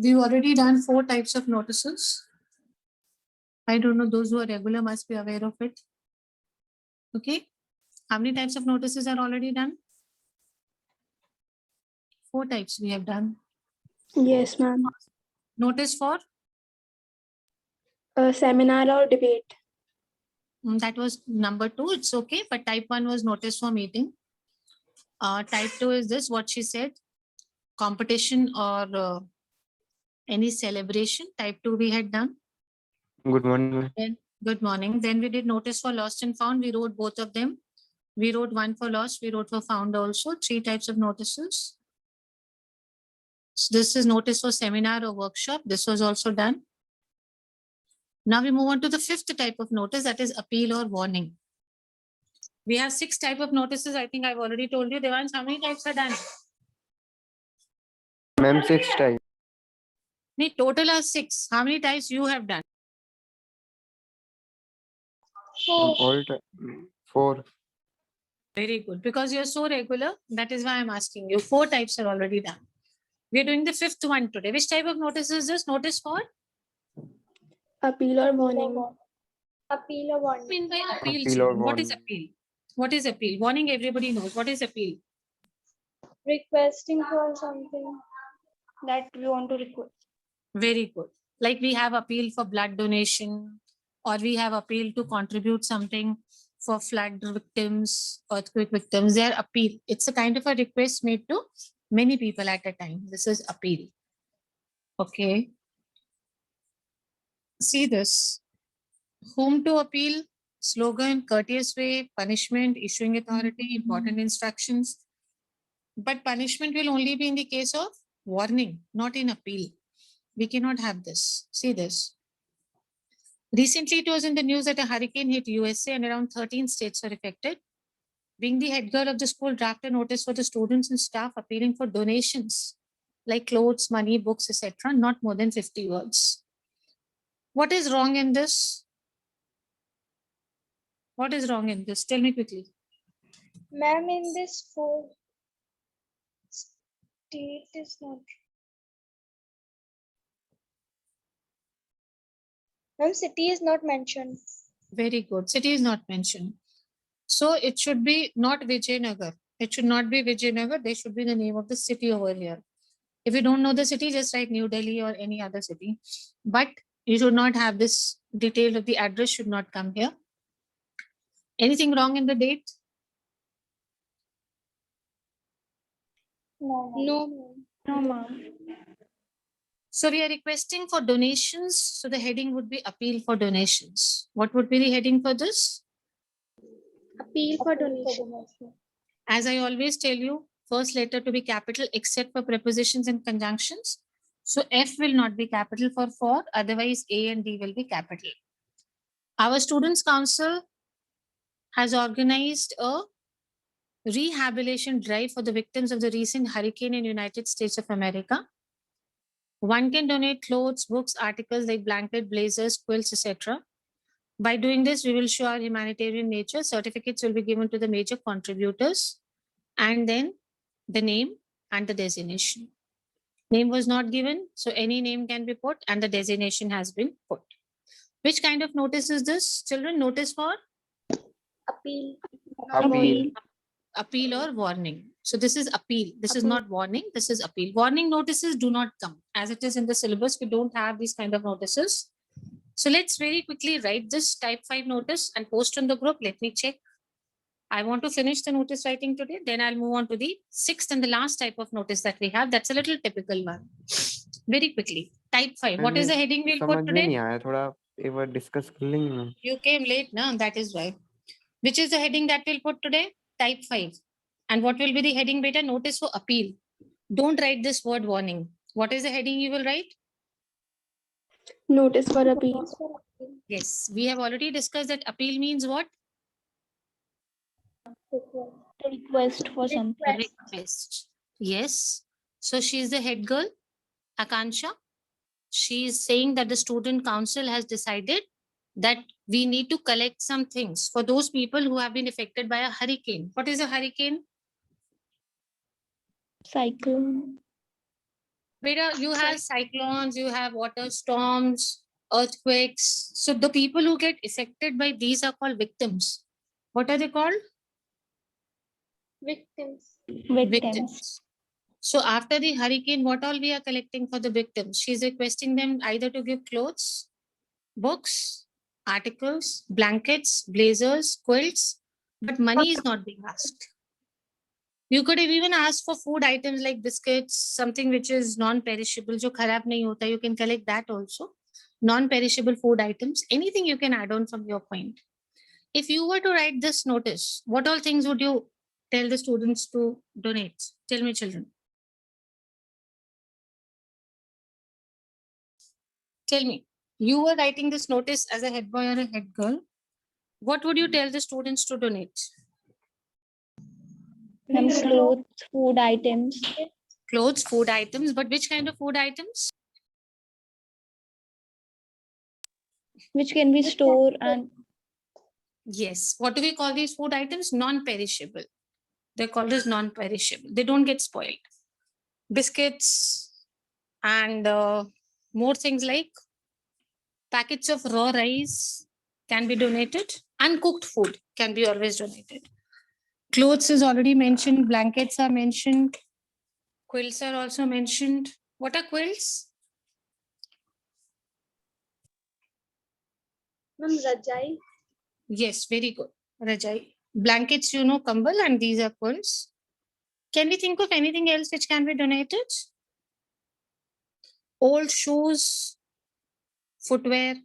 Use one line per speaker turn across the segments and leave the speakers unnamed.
We've already done 4 types of notices. I don't know, those who are regular must be aware of it. Okay. How many types of notices are already done? 4 types we have done.
Yes, ma'am.
Notice for
A seminar or debate.
that was number 2. It's okay. But type 1 was notice for meeting. Type 2 is this, what she said, competition or any celebration. Type 2 we had done.
Good morning.
Then, good morning. Then we did notice for lost and found. We wrote both of them. We wrote one for lost. We wrote for found also. 3 types of notices. So this is notice for seminar or workshop. This was also done. Now we move on to the 5th type of notice, that is appeal or warning. We have 6 type of notices. I think I've already told you. Devans, how many types are done?
Ma'am, 6 types.
No, total are 6. How many types you have done?
All 4.
Very good. Because you're so regular, that is why I'm asking you. 4 types are already done. We're doing the 5th one today. Which type of notice is this? Notice for?
Appeal or warning.
Appeal or warning.
What do you mean by appeal?
Appeal or
children? What is
warning.
appeal? What is appeal? Warning, everybody knows. What is appeal?
Requesting for something that we want to request.
Very good. Like we have appeal for blood donation, or we have appeal to contribute something for flood victims, earthquake victims. Their appeal. It's a kind of a request made to many people at a time. This is appeal. Okay. See this. Whom to appeal? Slogan, courteous way, punishment, issuing authority, important instructions. But punishment will only be in the case of warning, not in appeal. We cannot have this. See this. Recently, it was in the news that a hurricane hit USA and around 13 states were affected. Being the head girl of the school, draft a notice for the students and staff appealing for donations like clothes, money, books, etc. Not more than 50 words. What is wrong in this? What is wrong in this? Tell me quickly.
Ma'am, in this four state is not. Ma'am, city is not mentioned.
Very good. City is not mentioned. So it should be not Vijayanagar. It should not be Vijayanagar. They should be the name of the city over here. If you don't know the city, just write New Delhi or any other city. But you should not have this detail of the address should not come here. Anything wrong in the date?
No. No.
No, ma'am.
So we are requesting for donations. So the heading would be appeal for donations. What would be the heading for this?
Appeal for donation.
As I always tell you, first letter to be capital except for prepositions and conjunctions. So F will not be capital for, otherwise A and D will be capital. Our Students' Council has organized a rehabilitation drive for the victims of the recent hurricane in United States of America. One can donate clothes, books, articles like blanket, blazers, quilts, etc. By doing this, we will show our humanitarian nature. Certificates will be given to the major contributors, and then the name and the designation. Name was not given, so any name can be put, and the designation has been put. Which kind of notice is this, children? Notice for?
Appeal.
Appeal.
Appeal or warning. So this is appeal. This is not warning. This is appeal. Warning notices do not come. As it is in the syllabus, we don't have these kind of notices. So let's very quickly write this type 5 notice and post on the group. Let me check. I want to finish the notice writing today. Then I'll move on to the 6th and the last type of notice that we have. That's a little typical one. Very quickly. Type 5. What is the heading we'll put
समझ में नहीं
today?
आया, थोड़ा एक बार discuss कर लेंगे ma'am.
You came late, no? That is why. Which is the heading that we'll put today? Type 5. And what will be the heading, beta? Notice for appeal. Don't write this word warning. What is the heading you will write?
Notice for appeal.
Yes, we have already discussed that appeal means what?
Request for something.
Request. Yes. So she is the head girl, Akansha. She is saying that the student council has decided that we need to collect some things for those people who have been affected by a hurricane. What is a hurricane?
Cyclone.
Beta, you have cyclones, you have water storms, earthquakes. So the people who get affected by these are called victims. What are they called?
Victims.
Victims.
So after the hurricane, what all we are collecting for the victims? She's requesting them either to give clothes, books, articles, blankets, blazers, quilts, but money is not being asked. You could have even asked for food items like biscuits, something which is non-perishable, जो खराब नहीं होता. You can collect that also. Non-perishable food items, anything you can add on from your point. If you were to write this notice, what all things would you tell the students to donate? Tell me, children. Tell me, you were writing this notice as a head boy or a head girl. What would you tell the students to donate?
Some clothes, food items.
Clothes, food items, but which kind of food items?
Which can be stored and
Yes. What do we call these food items? Non-perishable. They're called as non-perishable. They don't get spoiled. Biscuits and more things like packets of raw rice can be donated. Uncooked food can be always donated. Clothes is already mentioned. Blankets are mentioned. Quilts are also mentioned. What are quilts?
Ma'am, Rajai.
Yes, very good. Rajai. Blankets, you know, kambal, and these are quilts. Can we think of anything else which can be donated? Old shoes, footwear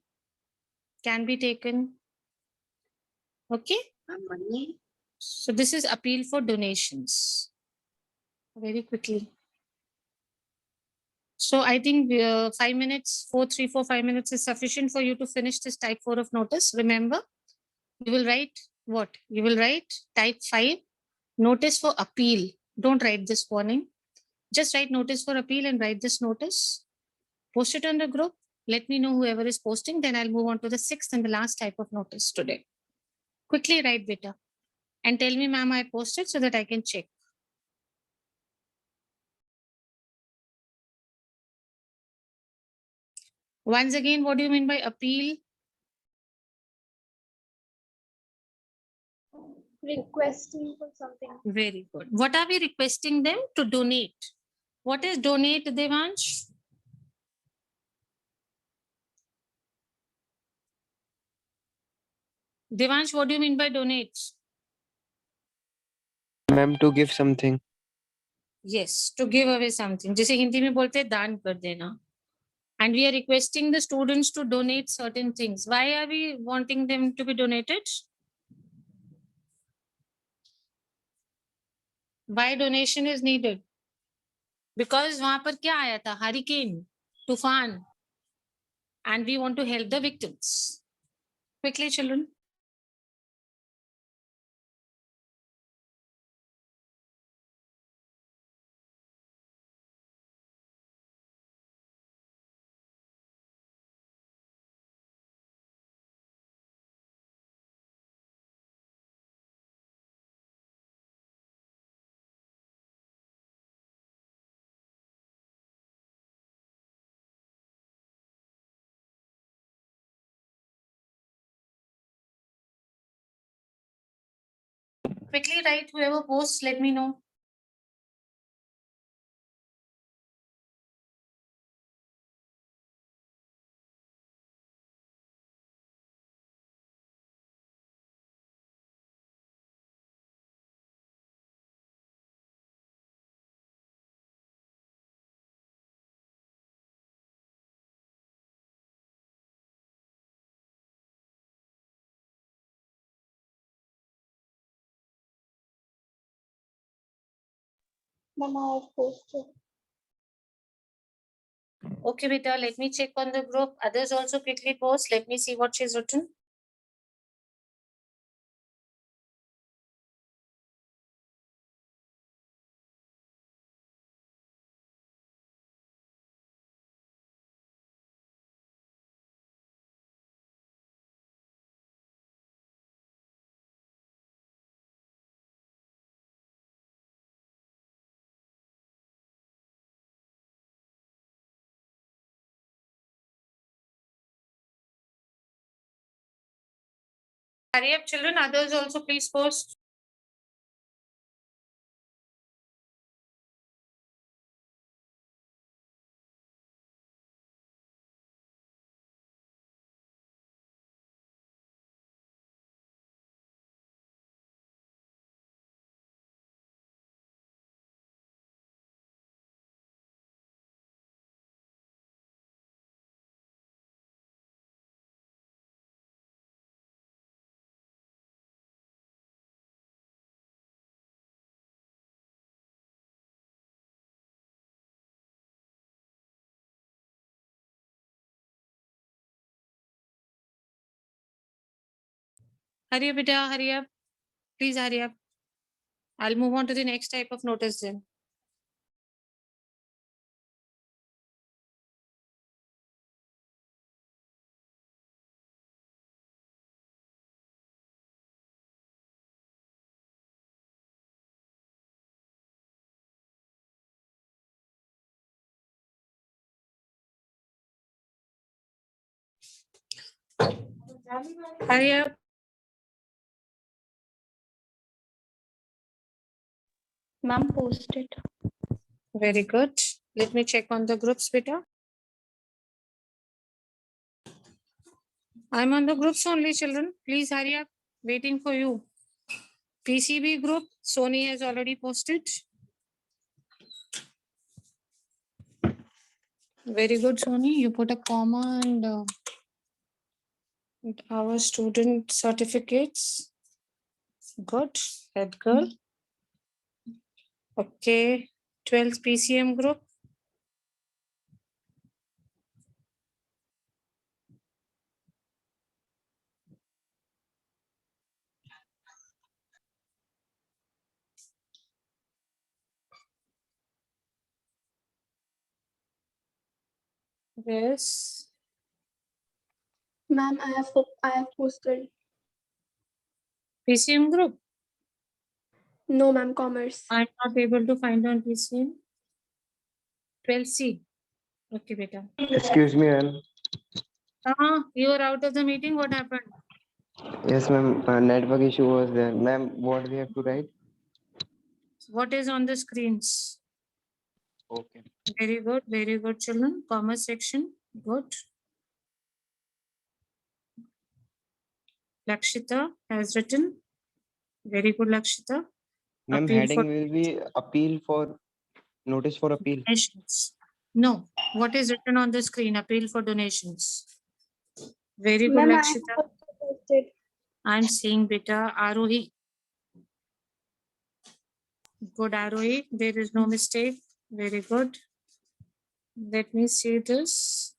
can be taken. Okay. So this is appeal for donations. Very quickly. So I think 5 minutes, 4, 3, 4, 5 minutes is sufficient for you to finish this type 4 of notice. Remember, you will write what? You will write type 5, notice for appeal. Don't write this warning. Just write notice for appeal and write this notice. Post it on the group. Let me know whoever is posting. Then I'll move on to the 6th and the last type of notice today. Quickly write beta and tell me, ma'am, I posted so that I can check. Once again, what do you mean by appeal?
Requesting for something.
Very good. What are we requesting them to donate? What is donate, Devansh? Devansh, what do you mean by donate?
Ma'am, to give something.
Yes, to give away something. जैसे हिंदी में बोलते हैं दान कर देना. And we are requesting the students to donate certain things. Why are we wanting them to be donated? Why donation is needed? Because वहां पर क्या आया था? Hurricane, तूफान. And we want to help the victims. Quickly, children. Quickly write whoever posts, let me know.
Ma'am, I have posted.
Okay, beta, let me check on the group. Others also quickly post. Let me see what she's written. Hurry up, children. Others also please post. Hurry up, beta. Hurry up. Please hurry up. I'll move on to the next type of notice then. Hurry up.
Ma'am, post it.
Very good. Let me check on the groups, beta. I'm on the groups only, children. Please hurry up. Waiting for you. PCB group, Sony has already posted. Very good, Sony. You put a comma and with our student certificates. Good. Head girl. Okay. 12th PCM group. Yes.
Ma'am, I have posted.
PCM group.
No, ma'am, commerce.
I'm not able to find on PCM. 12C. Okay, beta.
Excuse me, ma'am.
You are out of the meeting. What happened?
Yes, ma'am. Network issue was there. Ma'am, what we have to write?
What is on the screens?
Okay.
Very good, children. Commerce section. Good. Lakshita has written. Very good, Lakshita.
Ma'am,
Appeal
heading
for
will be appeal for notice for appeal.
donations. No. What is written on the screen? Appeal for donations. Very good,
Ma'am, I have
Lakshita.
also posted.
I'm seeing beta Arohi. Good, Arohi. There is no mistake. Very good. Let me see this.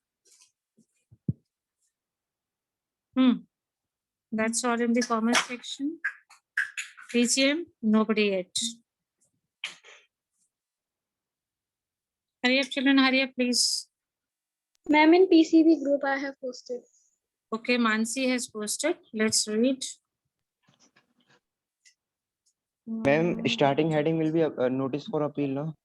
That's all in the comment section. PCM, nobody yet. Hurry up, children, hurry up, please.
Ma'am, in PCB group, I have posted.
Okay, Mansi has posted. Let's read.
Ma'am, starting heading will be a notice for appeal, no?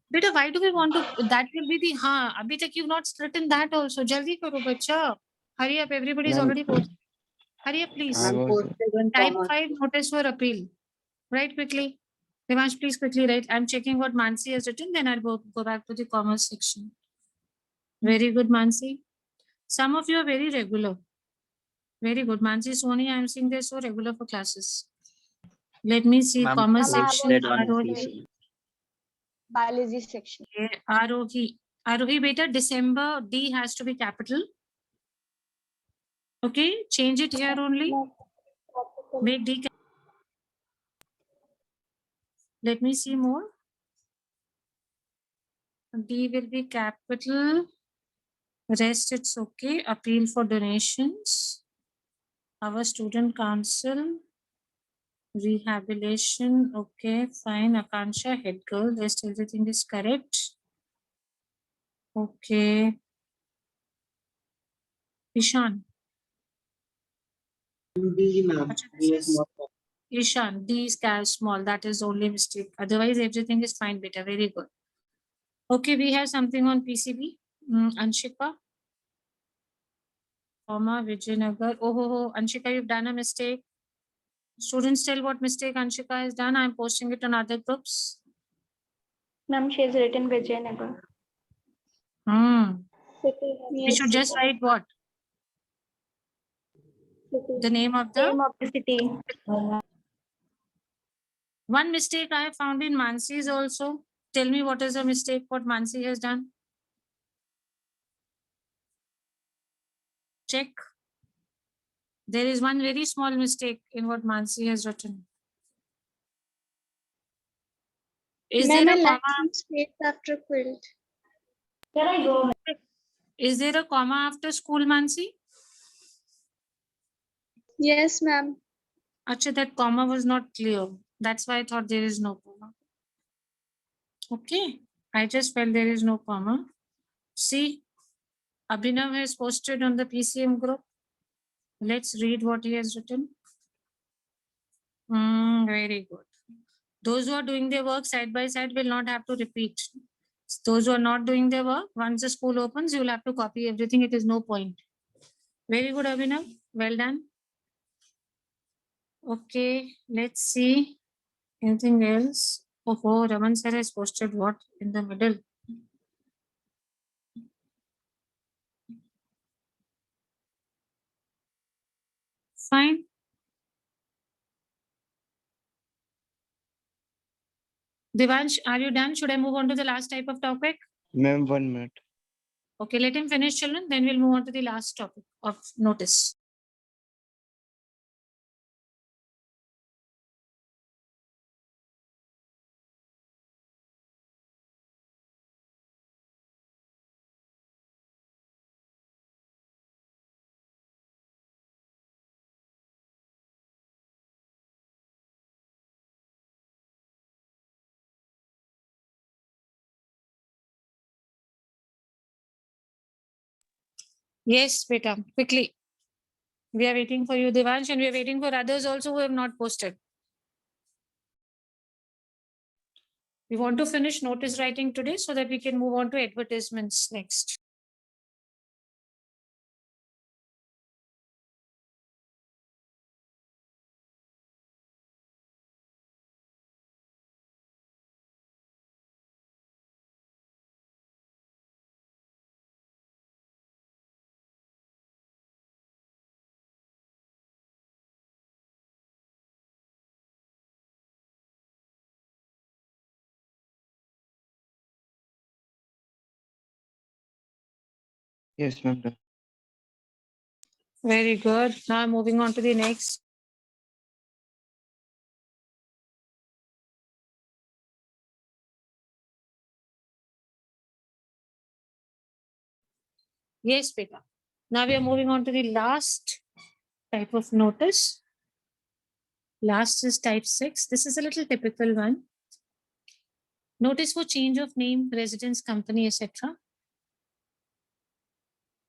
Beta, why do we want to? That will be the abhi tak you've not written that also. Jaldi karo, bacha. Hurry up, everybody is
Ma'am,
already posted. Hurry up, please.
I was
Type 5 notice for appeal. Write quickly. Devansh, please quickly write. I'm checking what Mansi has written, then I'll go back to the commerce section. Very good, Mansi. Some of you are very regular. Very good. Mansi, Sony, I'm seeing they're so regular for classes. Let me see commerce
Ma'am, I have
section.
also biology section.
Arohi. Arohi, beta, December D has to be capital. Okay, change it here only. Make D. Let me see more. D will be capital. Rest it's okay. Appeal for donations. Our student council. Rehabilitation. Okay, fine. Akansha, head girl. Rest everything is correct. Okay. Ishan. Ishan, D is small. That is only mistake. Otherwise, everything is fine, beta. Very good. Okay, we have something on PCB. Anshika. comma, Vijayanagar. Oh, Anshika, you've done a mistake. Students tell what mistake Anshika has done. I'm posting it on other groups.
Ma'am, she has written Vijayanagar.
We should just write what? The name of the
Name of the city.
one mistake I have found in Mansi's also. Tell me what is the mistake what Mansi has done. Check. There is one very small mistake in what Mansi has written. Is there a comma?
Space after quilt.
Where I go?
Is there a comma after school, Mansi?
Yes, ma'am.
Actually, that comma was not clear. That's why I thought there is no comma. Okay, I just felt there is no comma. See, Abhinav has posted on the PCM group. Let's read what he has written. Very good. Those who are doing their work side by side will not have to repeat. Those who are not doing their work, once the school opens, you will have to copy everything. It is no point. Very good, Abhinav. Well done. Okay, let's see. Anything else? Oh, Raman sir has posted what in the middle? Fine. Devansh, are you done? Should I move on to the last type of topic?
Ma'am, 1 minute.
Okay, let him finish, children. Then we'll move on to the last topic of notice. Yes, beta, quickly. We are waiting for you, Devansh, and we are waiting for others also who have not posted. We want to finish notice writing today so that we can move on to advertisements next.
Yes, ma'am. Done.
Very good. Now moving on to the next. Yes, beta. Now we are moving on to the last type of notice. Last is type 6. This is a little typical one. Notice for change of name, residence, company, etc.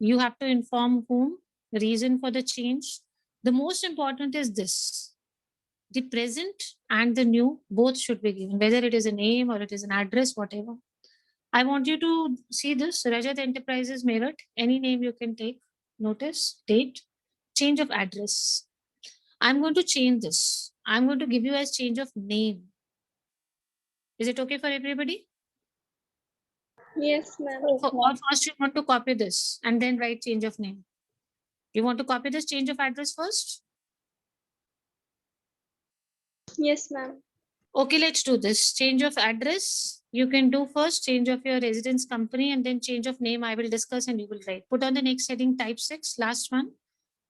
You have to inform whom, reason for the change. The most important is this. The present and the new both should be given, whether it is a name or it is an address, whatever. I want you to see this Rajat Enterprises Meerut, any name you can take. Notice, date, change of address. I'm going to change this. I'm going to give you as change of name. Is it okay for everybody?
Yes, ma'am.
Or first you want to copy this and then write change of name. You want to copy this change of address first?
Yes, ma'am.
Okay, let's do this. Change of address. You can do first change of your residence company and then change of name. I will discuss and you will write. Put on the next heading type 6, last one.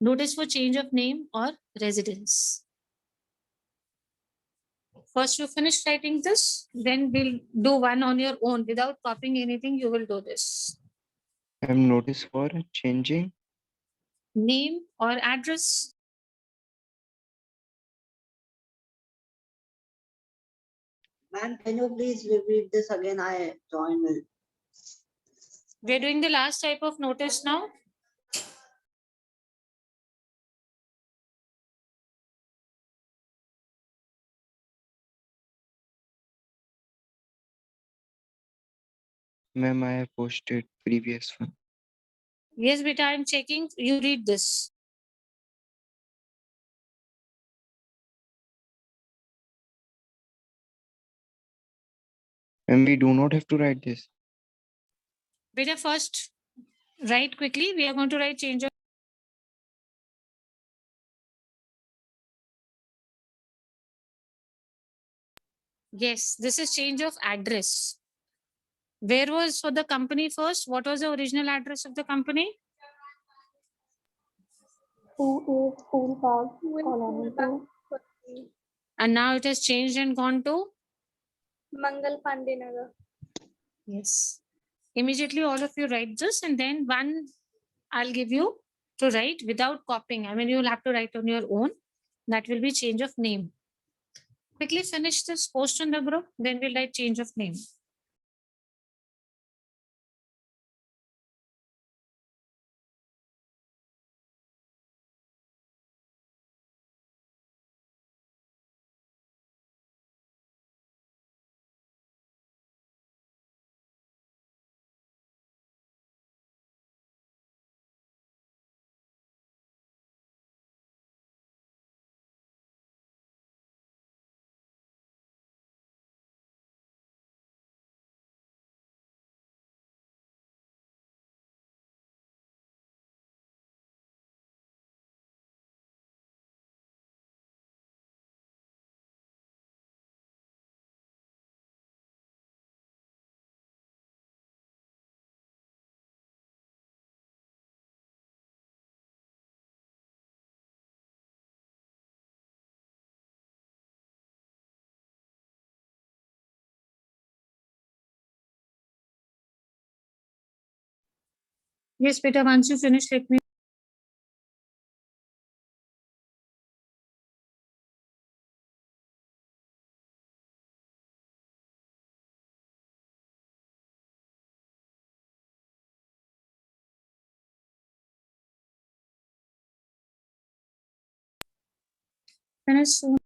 Notice for change of name or residence. First you finish writing this, then we'll do one on your own without copying anything. You will do this.
Ma'am, notice for changing.
Name or address.
Ma'am, can you please repeat this again? I joined it.
We're doing the last type of notice now.
Ma'am, I have posted previous one.
Yes, beta, I'm checking. You read this.
And we do not have to write this.
Beta, first, write quickly. We are going to write change of. Yes, this is change of address. Where was for the company first? What was the original address of the company?
School Park
Will
Colony
Park
2.
And now it has changed and gone to?
Mangal Pandinagar.
Yes. Immediately all of you write this and then one I'll give you to write without copying. I mean, you'll have to write on your own. That will be change of name. Quickly finish this, post on the group, then we'll write change of name. Yes, Peter, once you finish, let me. Finish soon.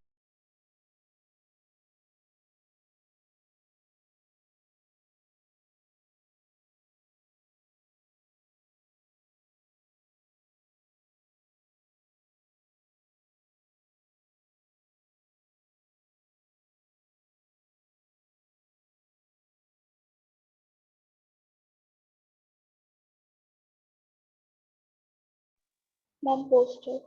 Mom posted.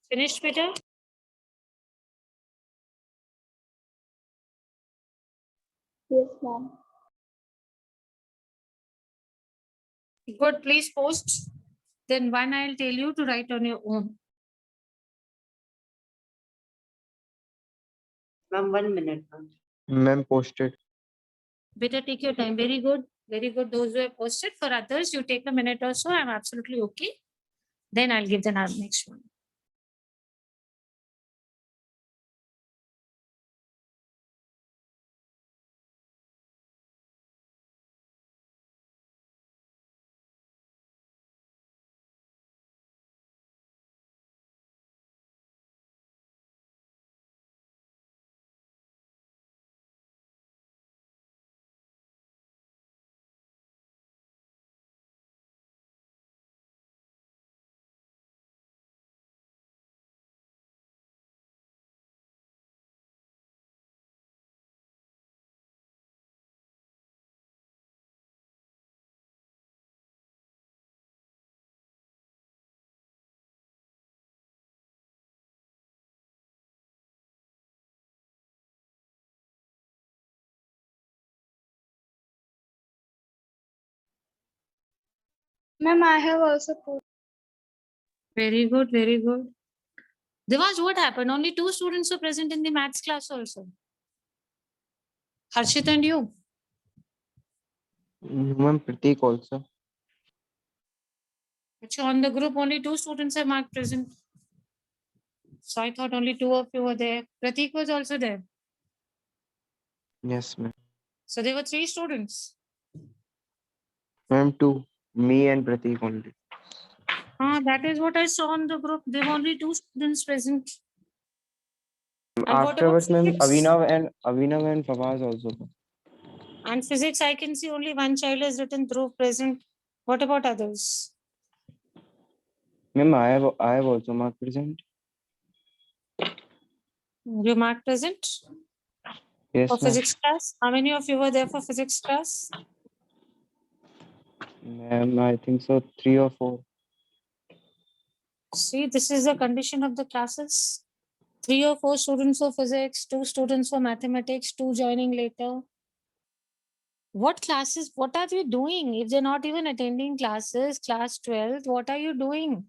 Finished, Peter?
Yes, ma'am.
Good, please post. Then one I'll tell you to write on your own.
Ma'am, 1 minute, ma'am.
Ma'am posted.
Better take your time. Very good. Very good. Those who have posted. For others, you take a minute or so. I'm absolutely okay. Then I'll give the next one.
Ma'am, I have also put.
Very good. Very good. Devansh, what happened? Only 2 students were present in the maths class also. Harshit and you.
Ma'am Pratik also.
Actually, on the group, only 2 students are marked present. So I thought only 2 of you were there. Pratik was also there.
Yes, ma'am.
So there were 3 students.
Ma'am, two. Me and Pratik only.
That is what I saw on the group. There were only 2 students present. And what about
Afterwards, ma'am,
physics?
Avinav and Fawaz also.
And physics, I can see only one child has written through present. What about others?
Ma'am, I have also marked present.
You marked present
Yes,
for
ma'am.
physics class. How many of you were there for physics class?
Ma'am, I think so 3 or 4.
See, this is the condition of the classes. 3 or 4 students for physics, 2 students for mathematics, 2 joining later. What classes, what are you doing? If they're not even attending classes, class 12th, what are you doing?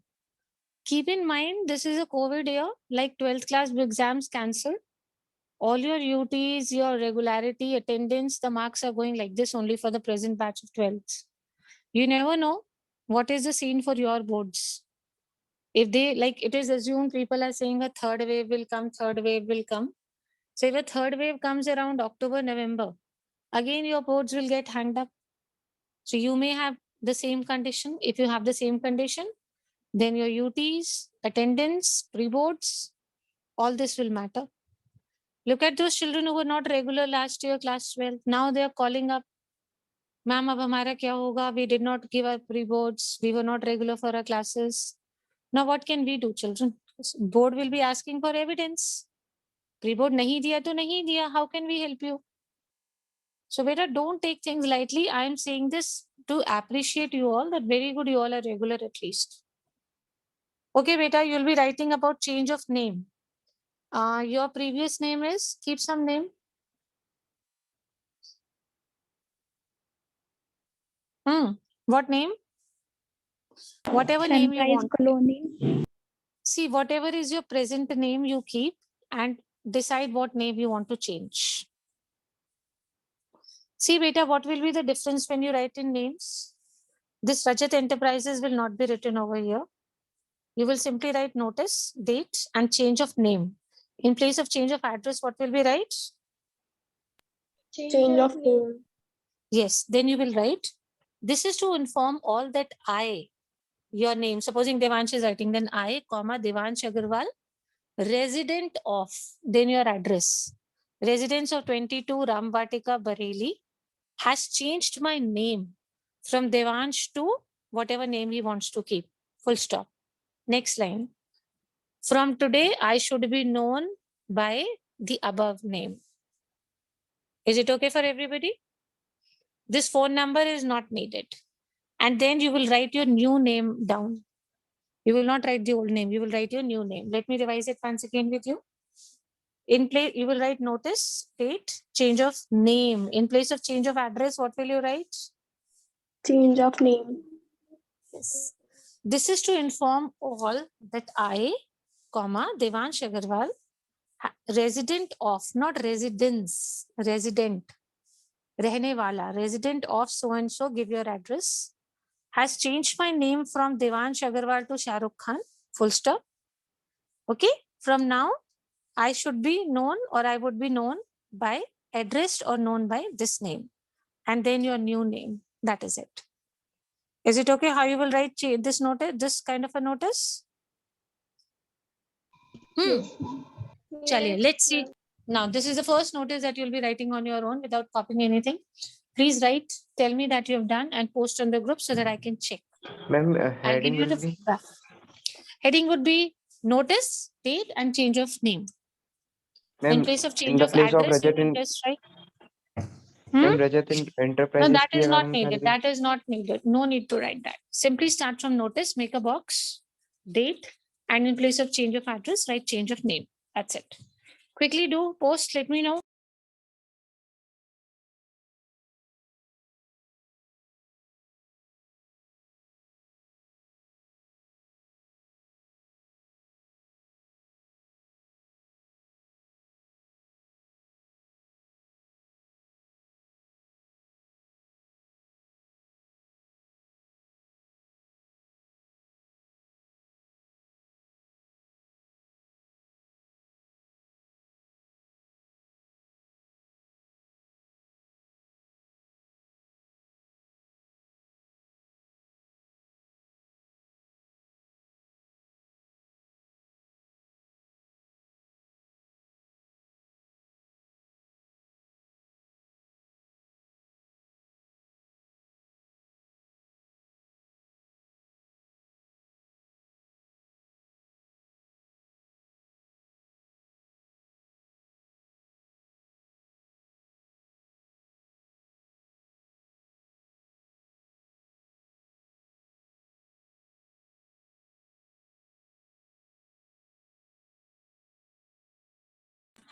Keep in mind, this is a COVID year, like 12th class exams cancelled. All your UTs, your regularity, attendance, the marks are going like this only for the present batch of 12th. You never know what is the scene for your boards. If they, like it is assumed, people are saying a third wave will come, third wave will come. So if a third wave comes around October, November, again your boards will get hanged up. So you may have the same condition. If you have the same condition, then your UTs, attendance, pre-boards, all this will matter. Look at those children who were not regular last year, class 12. Now they are calling up, ma'am, ab hamara kya hoga? We did not give our pre-boards. We were not regular for our classes. Now what can we do, children? Board will be asking for evidence. Pre-board nahi diya to nahi diya. How can we help you? So beta, don't take things lightly. I am saying this to appreciate you all, that very good you all are regular at least. Okay, beta, you'll be writing about change of name. Your previous name is, keep some name. What name? Whatever name you
Sunrise
want.
Colony.
See, whatever is your present name, you keep and decide what name you want to change. See, beta, what will be the difference when you write in names? This Rajat Enterprises will not be written over here. You will simply write notice, date, and change of name. In place of change of address, what will be write?
Change of name.
Yes, then you will write. This is to inform all that I, your name, supposing Devansh is writing, then I, comma, Devansh Agarwal, resident of, then your address. Residence of 22 Ramvatika, Bareilly, has changed my name from Devansh to whatever name he wants to keep. Full stop. Next line. From today, I should be known by the above name. Is it okay for everybody? This phone number is not needed. And then you will write your new name down. You will not write the old name. You will write your new name. Let me revise it once again with you. In place, you will write notice, date, change of name. In place of change of address, what will you write?
Change of name.
Yes. This is to inform all that I, comma, Devansh Agarwal, resident of, not residence, resident, rehne wala, resident of so and so, give your address, has changed my name from Devansh Agarwal to Shah Rukh Khan, full stop. Okay, from now, I should be known or I would be known by, addressed or known by this name. And then your new name. That is it. Is it okay how you will write this notice, this kind of a notice? Chaliye, let's see. Now, this is the first notice that you'll be writing on your own without copying anything. Please write, tell me that you have done and post on the group so that I can check.
Ma'am,
I'll give
heading
you
will
the
be.
feedback. Heading would be notice, date, and change of name. In
Ma'am,
place of
in
change
the
of
place of
address, you
Rajat
can
in
just write.
ma'am, Rajat in
No,
Enterprises
that
की
is
जगह
not
हम
needed.
कर दें?
That is not needed. No need to write that. Simply start from notice, make a box, date, and in place of change of address, write change of name. That's it. Quickly do post, let me know.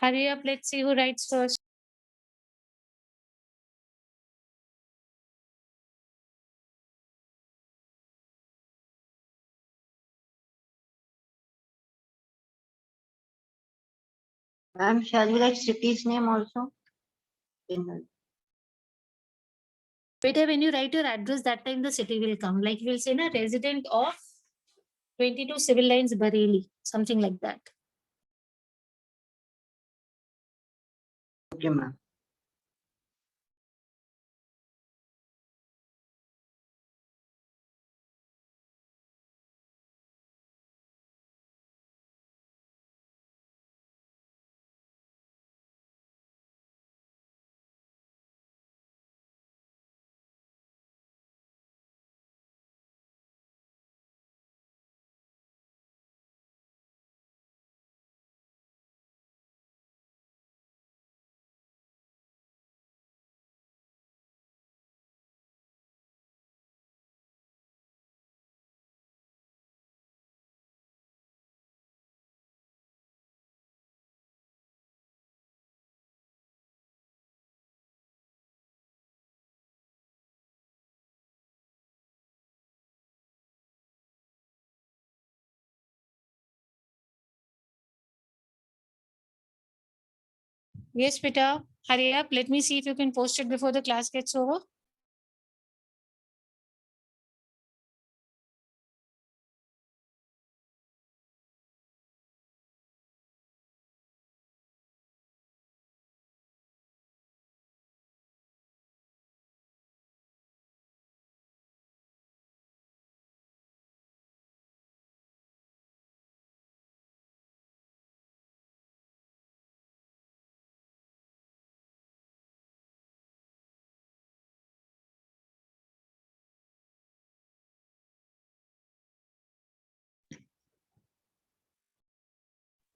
Hurry up, let's see who writes first.
Ma'am, shall we write city's name also? In the-
Better when you write your address, that time the city will come. Like we'll say, na resident of 22 Civil Lines, Bareilly, something like that.
Okay, ma'am.
Yes, Peter, hurry up. Let me see if you can post it before the class gets over.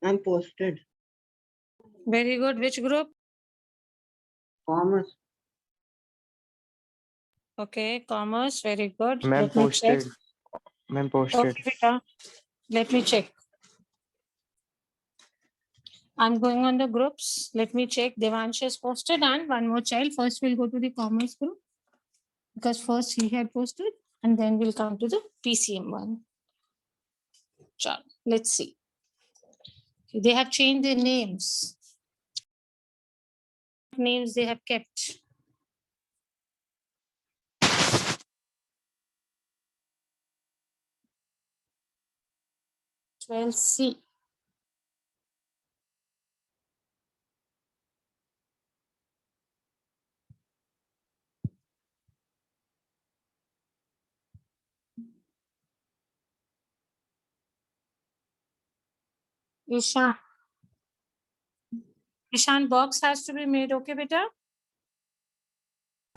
I'm posted.
Very good. Which group?
Commerce.
Okay, commerce. Very good.
Ma'am,
Let me check.
posted. Ma'am, posted.
Okay, Peter. Let me check. I'm going on the groups. Let me check. Devansh is posted and one more child. First, we'll go to the commerce group because first he had posted and then we'll come to the PCM one. Sure. Let's see. They have changed their names. Names they have kept. Twelve C. Ishan. Ishan box has to be made. Okay, beta?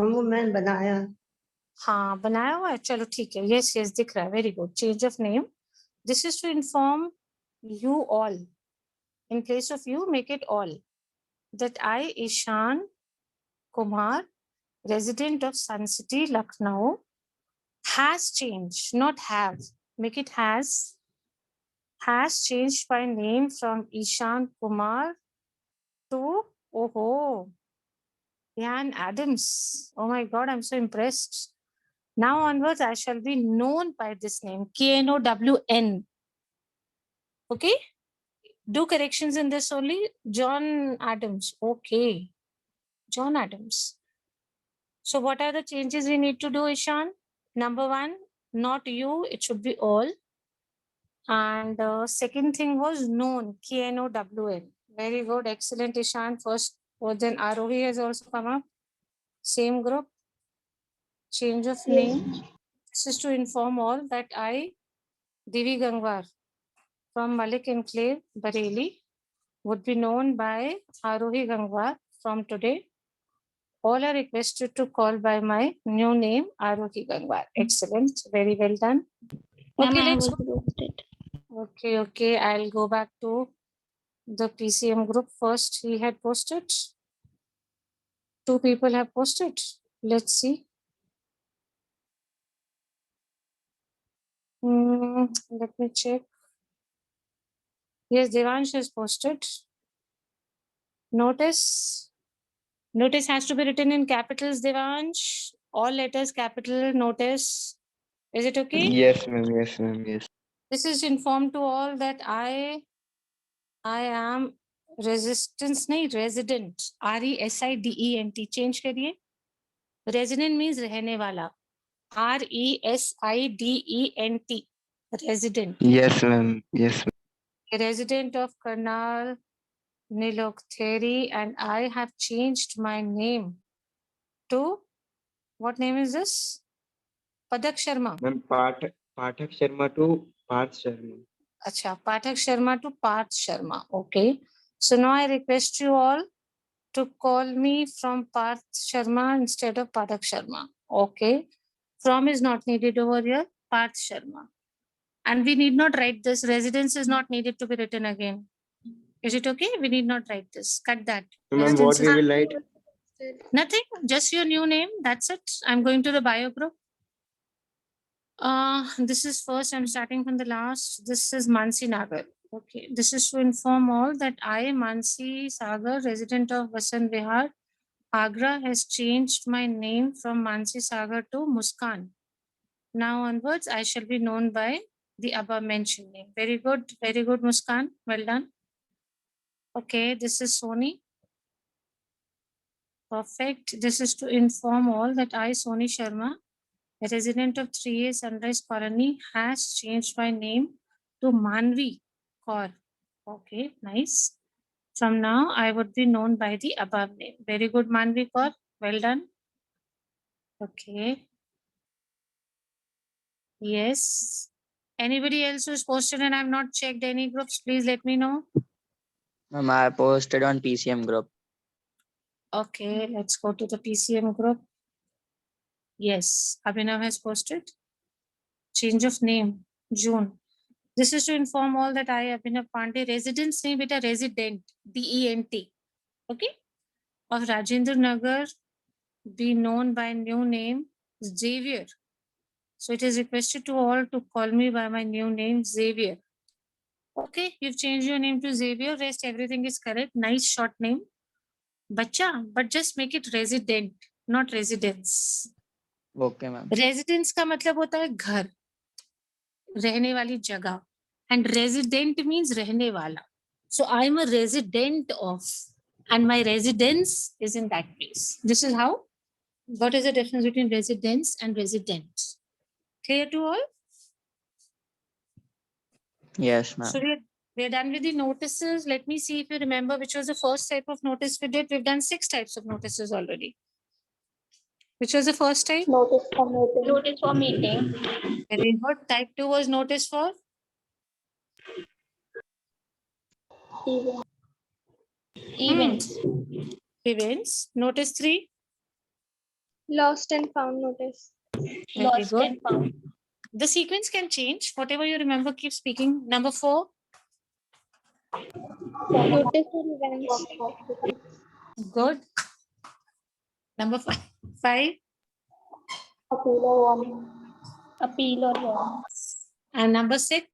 वो मैंने बनाया.
हाँ बनाया हुआ है चलो ठीक है यस यस दिख रहा है very good change of name this is to inform you all in place of you make it all that I Ishan Kumar resident of Sun City Lucknow has changed not have make it has changed my name from Ishan Kumar to Ian Adams. Oh my god, I'm so impressed. Now onwards, I shall be known by this name, KNOWN. Okay? Do corrections in this only. John Adams. Okay. John Adams. So what are the changes we need to do, Ishan? Number one, not you, it should be all. And second thing was known, KNOWN. Very good, excellent, Ishan. First, then Arohi has also come up. Same group. Change of name. This is to inform all that I, Divi Gangwar, from Malik Enclave, Bareilly, would be known by Arohi Gangwar from today. All are requested to call by my new name, Arohi Gangwar. Excellent. Very well done. Okay, let's go. Okay. I'll go back to the PCM group first. He had posted. 2 people have posted. Let's see. Let me check. Yes, Devansh has posted. Notice. Notice has to be written in capitals, Devansh. All letters capital notice. Is it okay?
Yes, ma'am. Yes, ma'am. Yes.
This is informed to all that I am residence नहीं resident. RESIDENT change करिए. Resident means रहने वाला. RESIDENT resident.
Yes, ma'am. Yes, ma'am.
A resident of Karnal, Nilokheri, and I have changed my name to, what name is this? Padak Sharma.
Ma'am, Pathak Sharma to Parth Sharma.
Acha, Pathak Sharma to Parth Sharma. Okay. So now I request you all to call me from Parth Sharma instead of Pathak Sharma. Okay. From is not needed over here. Parth Sharma. And we need not write this. Residence is not needed to be written again. Is it okay? We need not write this. Cut that.
So, ma'am, what
Residence
we
is-
will write?
Nothing. Just your new name. That's it. I'm going to the bio group. This is first. I'm starting from the last. This is Mansi Nagar. Okay. This is to inform all that I, Mansi Sagar, resident of Vasant Vihar, Agra, has changed my name from Mansi Sagar to Muskan. Now onwards, I shall be known by the above mentioned name. Very good, Muskan. Well done. Okay, this is Sony. Perfect. This is to inform all that I, Sony Sharma, a resident of 3A Sunrise Colony, has changed my name to Manvi Kaur. Okay, nice. From now, I would be known by the above name. Very good, Manvi Kaur. Well done. Okay. Yes. Anybody else who's posted and I've not checked any groups, please let me know.
Ma'am, I posted on PCM group.
Okay, let's go to the PCM group. Yes, Abhinav has posted. Change of name, June. This is to inform all that I, Abhinav Pandey, residence name beta resident, DENT. Okay. Of Rajendra Nagar, be known by new name, Xavier. So it is requested to all to call me by my new name, Xavier. Okay, you've changed your name to Xavier. Rest everything is correct. Nice short name. Bacha, but just make it resident, not residence.
Okay, ma'am.
Residence का मतलब होता है घर, रहने वाली जगह. And resident means रहने वाला. So I am a resident of, and my residence is in that place. This is how. What is the difference between residence and resident? Clear to all?
Yes, ma'am.
So we're done with the notices. Let me see if you remember which was the first type of notice we did. We've done 6 types of notices already. Which was the first type?
Notice for meeting.
Notice for meeting.
Very good. Type 2 was notice for
Event.
Events.
events. Notice 3.
Lost and found notice.
Very
Lost
good.
and found.
The sequence can change. Whatever you remember, keep speaking. Number 4.
Notice for events.
Good. Number 5.
Appeal or warning.
Appeal or warning.
And number 6.